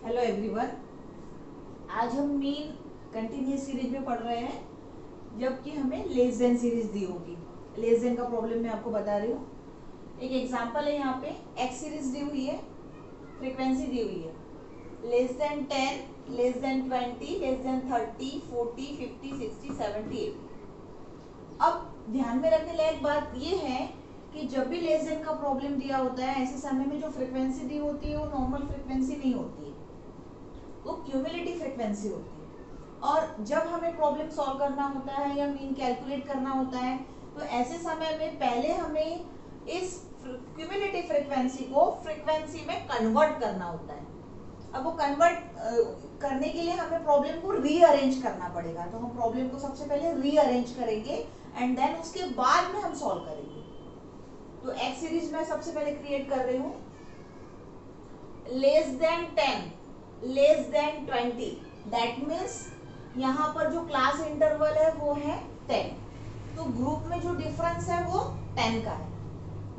Hello everyone. आज हम mean continuous series में पढ़ रहे हैं, जबकि हमें लेस देन सीरीज दी होगी। लेस देन का प्रॉब्लम मैं आपको बता रही हूँ। एक एग्जांपल है, यहाँ पे एक्स सीरीज दी हुई है, फ्रीक्वेंसी दी हुई है less than 10, less than 20, less than 30, 40, 50, 60, 70, 80। अब ध्यान में रखने लायक बात ये है कि जब भी लेस देन का प्रॉब्लम दिया होता है, ऐसे समय में जो फ्रीक्वेंसी दी होती है वो नॉर्मल फ्रीक्वेंसी नहीं होती है, वो क्यूमुलेटिव फ्रीक्वेंसी होती है। और जब हमें प्रॉब्लम सॉल्व करना होता है या मीन कैलकुलेट करना होता है, तो ऐसे समय में पहले हमें इस क्यूमुलेटिव फ्रीक्वेंसी को फ्रीक्वेंसी में कन्वर्ट करना होता है। अब वो कन्वर्ट करने के लिए हमें प्रॉब्लम को रीअरेंज करना पड़ेगा। तो हम प्रॉब्लम को सबसे पहले रीअरेंज करेंगे एंड देन उसके बाद में हम सॉल्व करेंगे। तो एक्स सीरीज में सबसे पहले क्रिएट कर रही हूँ less than 10, less than 20, that means यहाँ पर जो क्लास इंटरवल है वो है 10, तो ग्रुप में जो डिफरेंस है वो 10 का है।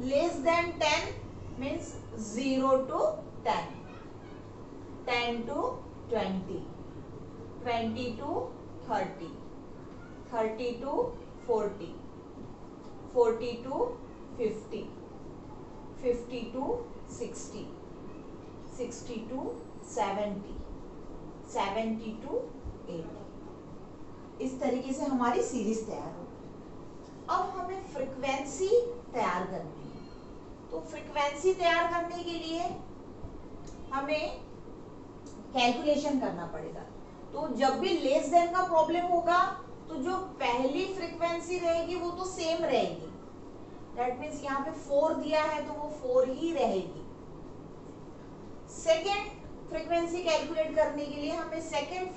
Less than 10 means 0 to 10, 10 to 20, 20 to 30, 30 to 40, 40 to 50, 50 to 60, 60 to 70, 70 to 80। इस तरीके से हमारी सीरीज तैयार होगी। अब हमें फ्रीक्वेंसी तैयार करनी है। तो फ्रीक्वेंसी तैयार करने के लिए हमें कैलकुलेशन करना पड़ेगा। तो जब भी लेस देन का प्रॉब्लम होगा, तो जो पहली फ्रीक्वेंसी रहेगी वो तो सेम रहेगी। दैट मीन्स यहाँ पे 4 दिया है तो वो 4 ही रहेगी। सेकेंड फ्रीक्वेंसी कैलकुलेट करने के लिए हमें second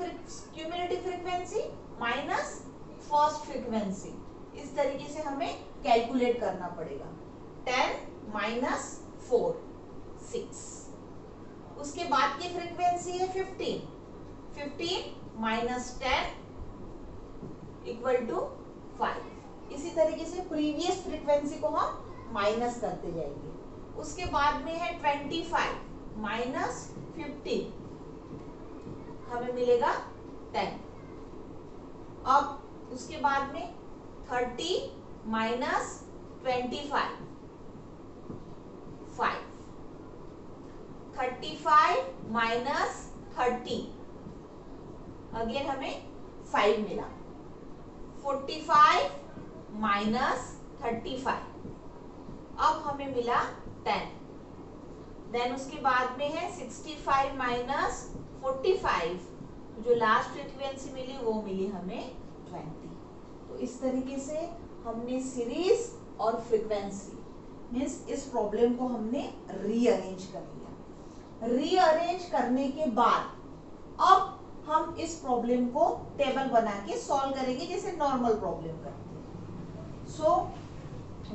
cumulative frequency minus first frequency, इस तरीके से हमें कैलकुलेट करना पड़ेगा। 10 माइनस 4, 6। उसके बाद की फ्रीक्वेंसी है 15, 15 माइनस 10 इक्वल टू 5। इसी तरीके से प्रीवियस फ्रीक्वेंसी को हम माइनस करते जाएंगे। उसके बाद में है 25 माइनस 50, हमें मिलेगा 10। अब उसके बाद में 30 माइनस 25, 5, 35 माइनस 30, अगेन हमें 5 मिला। 45 माइनस 35, अब हमें मिला 10। देन उसके बाद में है 65 माइनस 45, जो लास्ट फ्रीक्वेंसी मिली वो मिली हमें 20। तो इस तरीके से हमने सीरीज और फ्रीक्वेंसी मीन्स इस प्रॉब्लम को हमने रीअरेंज कर लिया। रीअरेंज करने के बाद अब हम इस प्रॉब्लम को टेबल बना के सॉल्व करेंगे जैसे नॉर्मल प्रॉब्लम करते हैं। सो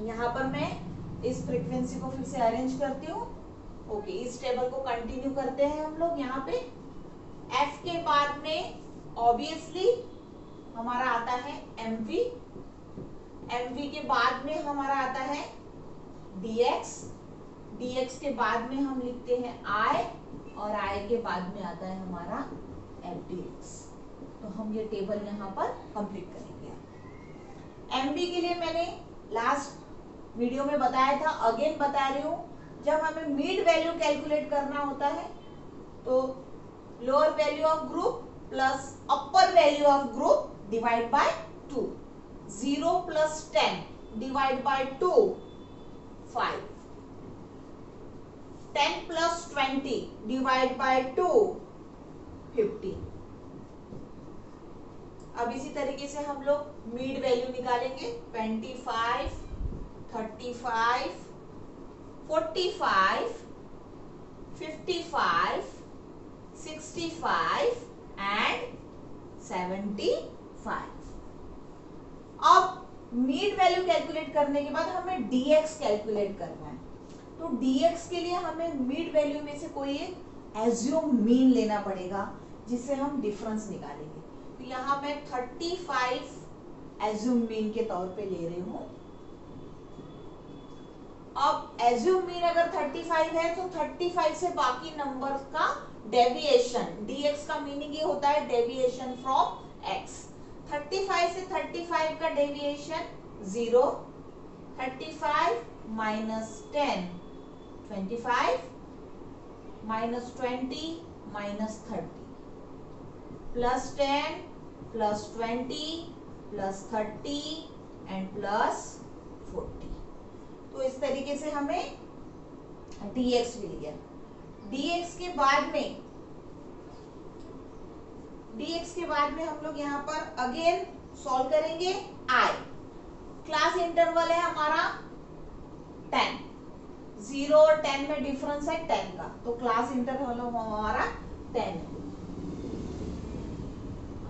यहाँ पर मैं इस फ्रीक्वेंसी को फिर से अरेंज करती हूँ। ओके, इस टेबल को कंटिन्यू करते हैं हम लोग। यहाँ पे F के बाद में ऑब्वियसली हमारा आता है MV, MV के बाद में हमारा आता है DX, DX के बाद में हम लिखते हैं I, और I के बाद में आता है हमारा FDX। तो हम ये टेबल यहाँ पर कंप्लीट करेंगे। MV के लिए मैंने लास्ट वीडियो में बताया था, अगेन बता रही हूँ। जब हमें मिड वैल्यू कैलकुलेट करना होता है तो lower value of group plus upper value of group divide by 2, 0 plus 10 divide by 2, 5, 10 plus 20 divide by 2, 50। अब इसी तरीके से हम लोग मिड वैल्यू निकालेंगे। 25, 35, 45, 55, 65 and 75। अब मीड वैल्यू कैलकुलेट करने के बाद हमें dx कैलकुलेट करना है। तो dx के लिए हमें मीड वैल्यू में से कोई एक एज्यूम मीन लेना पड़ेगा, जिससे हम डिफरेंस निकालेंगे। तो यहाँ मैं 35 एज्यूम मीन के तौर पे ले रही हूँ। अब एज्यूम मीन अगर 35 है तो 35 से बाकी नंबर्स का डेविएशन, dx का मीनिंग ये होता है डेविएशन फ्रॉम x। 35 से 35 का deviation 0, 35 minus 10, 25 minus 20 minus 30, plus 10 plus 20 plus 30 and plus 40। तो इस तरीके से हमें dx मिल गया। dx के बाद में हम लोग यहाँ पर अगेन सॉल्व करेंगे i। क्लास इंटरवल है हमारा 10, 0 और 10 में डिफरेंस है 10 का, तो क्लास इंटरवल हमारा 10 है।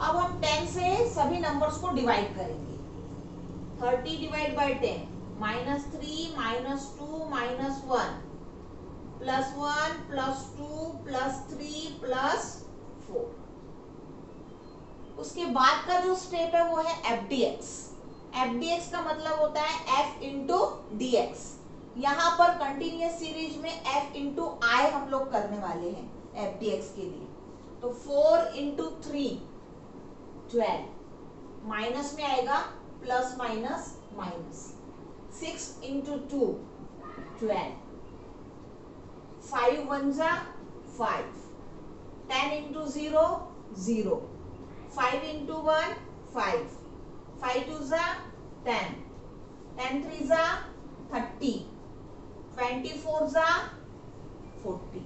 अब हम 10 से सभी नंबर्स को डिवाइड करेंगे। 30 डिवाइड बाय 10, -3 -2 -1 +1 +2 +3 +4। उसके बाद का जो स्टेप है वो है FDX। FDX का मतलब होता है F इंटू DX। यहाँ पर कंटिन्यूअस सीरीज में F इंटू I हम लोग करने वाले हैं FDX के लिए। तो 4 इंटू 3 12, माइनस में आएगा प्लस माइनस माइनस। 6 इंटू 2 12, 5 1 जा 5, 10 इंटू 0 0, 5 इंटू 1 5, 5 2 जा 10, 10 3 जा 30, 24 जा 40।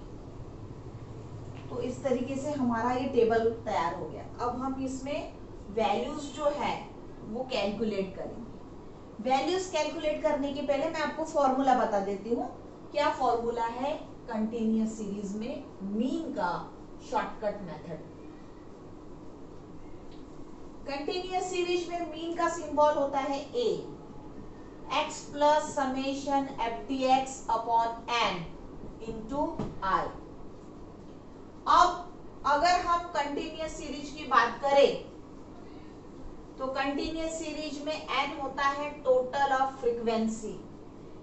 तो इस तरीके से हमारा ये टेबल तैयार हो गया। अब हम इसमें वैल्यूज जो है वो कैलकुलेट करेंगे। वैल्यूज कैलकुलेट करने के पहले मैं आपको फॉर्मूला बता देती हूँ। क्या फॉर्मूला है कंटिन्यूअस सीरीज में मीन का शॉर्टकट मेथड। कंटिन्यूअस सीरीज में मीन का सिंबल होता है a, x plus summation FDX upon n into i। अब अगर हम कंटिन्यूअस सीरीज की बात करें तो कंटिन्यूअस सीरीज में n होता है टोटल ऑफ फ्रीक्वेंसी।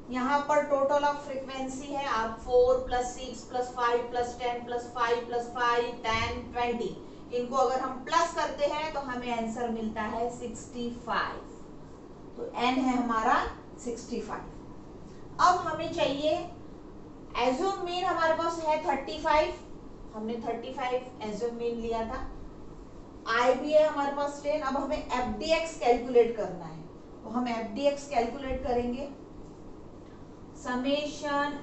यहाँ पर टोटल ऑफ फ्रीक्वेंसी है आप 4 + 6 + 5 + 10 + 5 + 5 10 20। इनको अगर हम प्लस करते हैं तो हमें आंसर मिलता है 65। तो n है हमारा 65। अब हमें चाहिए एज्यूम मीन, हमारे पास है 35, हमने 35 एज्यूम मीन लिया था। I भी है हमारे पास 10। अब हमें FDX कैलकुलेट करना है, तो हम FDX कैलकुलेट करेंगे। समेशन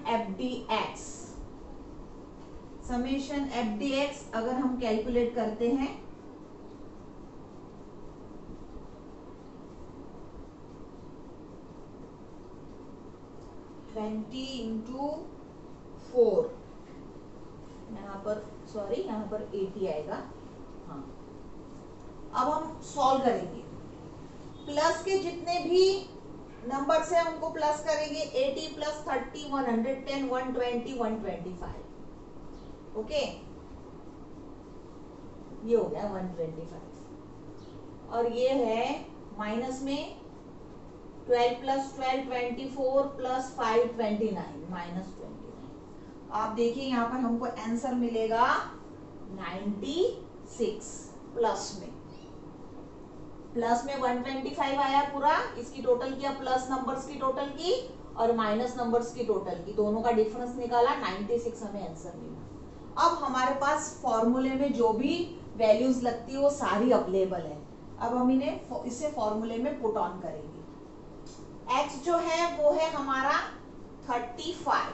FDX अगर हम कैलकुलेट करते हैं इंटू 4, यहाँ पर 80 आएगा। हाँ, अब हम सॉल्व करेंगे। प्लस के जितने भी नंबर्स हैं उनको प्लस करेंगे। 80 + 30 110 120 125। ओके, ये हो गया 125। और ये है माइनस में 12 + 12 24 + 5 29 -29। आप देखिए यहाँ पर हमको आंसर मिलेगा 96। प्लस में 125 आया पूरा, इसकी टोटल किया प्लस नंबर्स की टोटल की और माइनस नंबर्स की टोटल की, दोनों का डिफरेंस निकाला 96 हमें आंसर मिला। अब हमारे पास फॉर्मूले में जो भी वैल्यूज लगती है वो सारी अवेलेबल है। अब हम इन्हें इसे फॉर्मूले में पुट ऑन करेंगे। x जो है वो है हमारा 35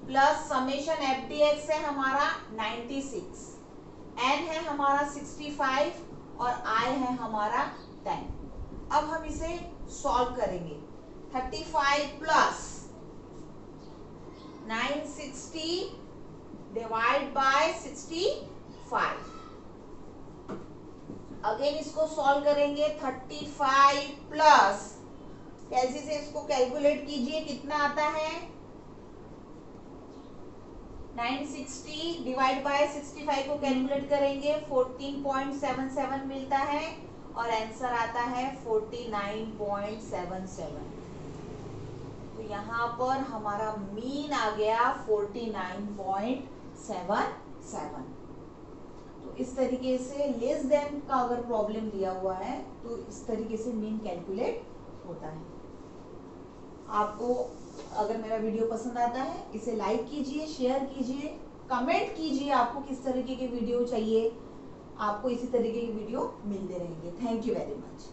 प्लस समेशन FDX है हमारा 96, n है हमारा 65 और I है हमारा 10। अब हम इसे सॉल्व करेंगे। 35 प्लस 960 डिवाइड बाय 65। अगेन इसको सॉल्व करेंगे। 35 प्लस, कैसे से इसको कैलकुलेट कीजिए कितना आता है। 960 डिवाइड बाय 65 को कैलकुलेट करेंगे 14.77 मिलता है और आंसर आता है 49.77। तो यहाँ पर हमारा मीन आ गया 49.77। तो इस तरीके से लेस देन का अगर प्रॉब्लम दिया हुआ है तो इस तरीके से मीन कैलकुलेट होता है। आपको अगर मेरा वीडियो पसंद आता है इसे लाइक कीजिए, शेयर कीजिए, कमेंट कीजिए आपको किस तरीके के वीडियो चाहिए। आपको इसी तरीके के वीडियो मिलते रहेंगे। Thank you very much.